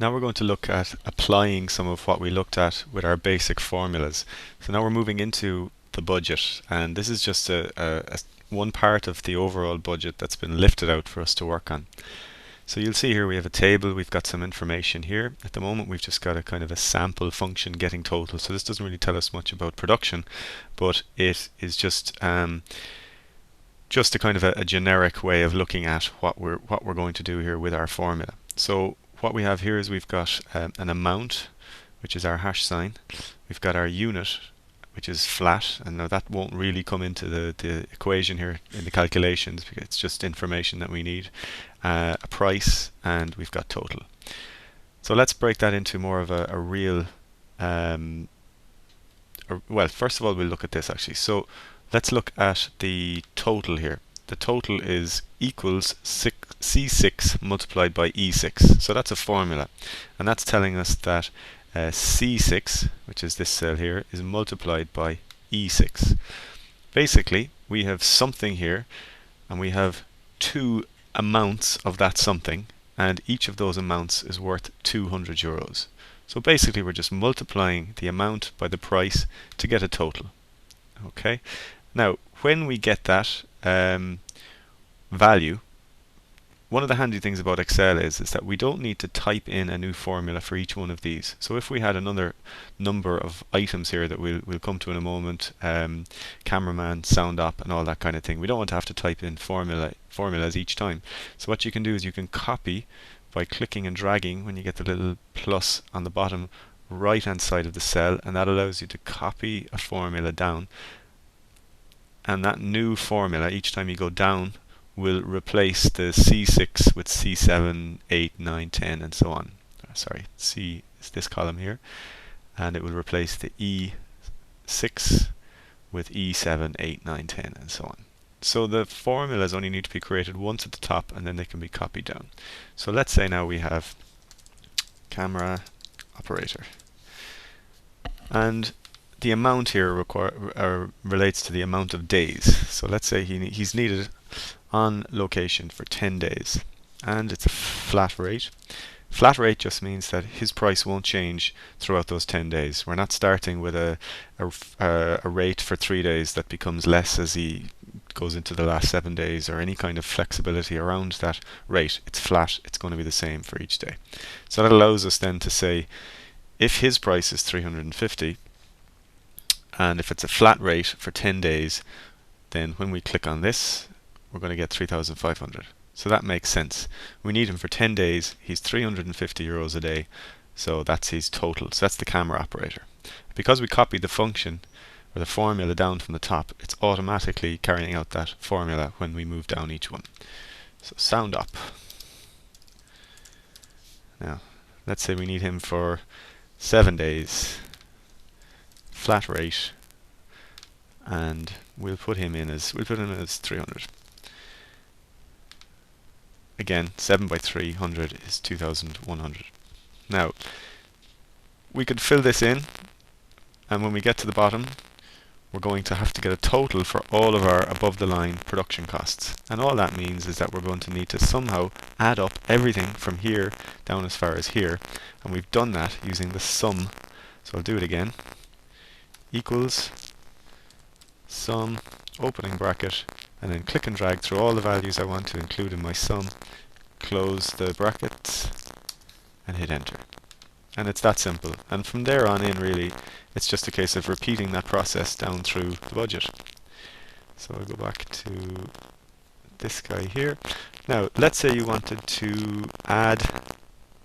Now we're going to look at applying some of what we looked at with our basic formulas. So now we're moving into the budget, and this is just one part of the overall budget that's been lifted out for us to work on. So you'll see here we have a table, we've got some information here. At the moment we've just got a kind of a sample function getting total, so this doesn't really tell us much about production, but it is just a kind of a generic way of looking at what we're going to do here with our formula. So what we have here is we've got an amount, which is our hash sign. We've got our unit, which is flat, and now that won't really come into the equation here in the calculations because it's just information that we need. A price, and we've got total. So let's break that into more of a real well, first of all we'll look at this actually. So let's look at the total here. The total is equals C6 multiplied by E6. So that's a formula, and that's telling us that C6, which is this cell here, is multiplied by E6. Basically, we have something here, and we have two amounts of that something, and each of those amounts is worth 200 euros. So basically we're just multiplying the amount by the price to get a total. Okay, now when we get that value, one of the handy things about Excel is that we don't need to type in a new formula for each one of these. So if we had another number of items here that we'll come to in a moment, cameraman, sound up, and all that kind of thing, we don't want to have to type in formulas each time. So what you can do is you can copy by clicking and dragging when you get the little plus on the bottom right hand side of the cell, and that allows you to copy a formula down, and that new formula each time you go down will replace the C6 with C7, 8, 9, 10, and so on. Sorry, C is this column here, and it will replace the E6 with E7, 8, 9, 10, and so on. So the formulas only need to be created once at the top, and then they can be copied down. So let's say now we have camera operator, and the amount here relates to the amount of days. So let's say he's needed on location for 10 days, and it's a flat rate. Flat rate just means that his price won't change throughout those 10 days. We're not starting with a rate for 3 days that becomes less as he goes into the last 7 days, or any kind of flexibility around that rate. It's flat, it's going to be the same for each day. So that allows us then to say if his price is 350, and if it's a flat rate for 10 days, then when we click on this, we're going to get 3,500. So that makes sense. We need him for 10 days. He's 350 euros a day. So that's his total. So that's the camera operator. Because we copied the function or the formula down from the top, it's automatically carrying out that formula when we move down each one. So sound up. Now, let's say we need him for 7 days. Flat rate, and we'll put him in as 300. Again, 7 by 300 is 2,100. Now we could fill this in, and when we get to the bottom we're going to have to get a total for all of our above the line production costs, and all that means is that we're going to need to somehow add up everything from here down as far as here, and we've done that using the sum. So I'll do it again. Equals sum, opening bracket, and then click and drag through all the values I want to include in my sum, close the brackets, and hit enter. And it's that simple. And from there on in, really, it's just a case of repeating that process down through the budget. So I'll go back to this guy here. Now, let's say you wanted to add,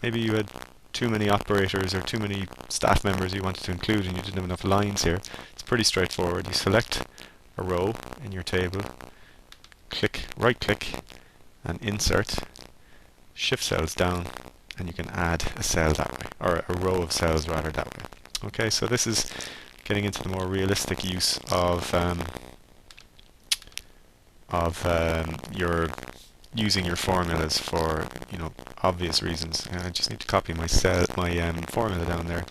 maybe you had too many operators or too many staff members you wanted to include and you didn't have enough lines here. It's pretty straightforward. You select a row in your table, right click and insert, shift cells down, and you can add a cell that way, or a row of cells rather that way. Okay, so this is getting into the more realistic use of your using your formulas for, obvious reasons. And I just need to copy my formula down there,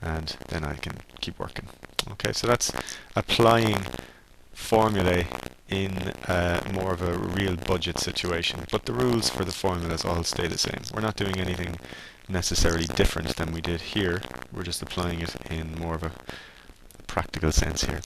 and then I can keep working. Okay, so that's applying formulae in more of a real budget situation, but the rules for the formulas all stay the same. We're not doing anything necessarily different than we did here. We're just applying it in more of a practical sense here.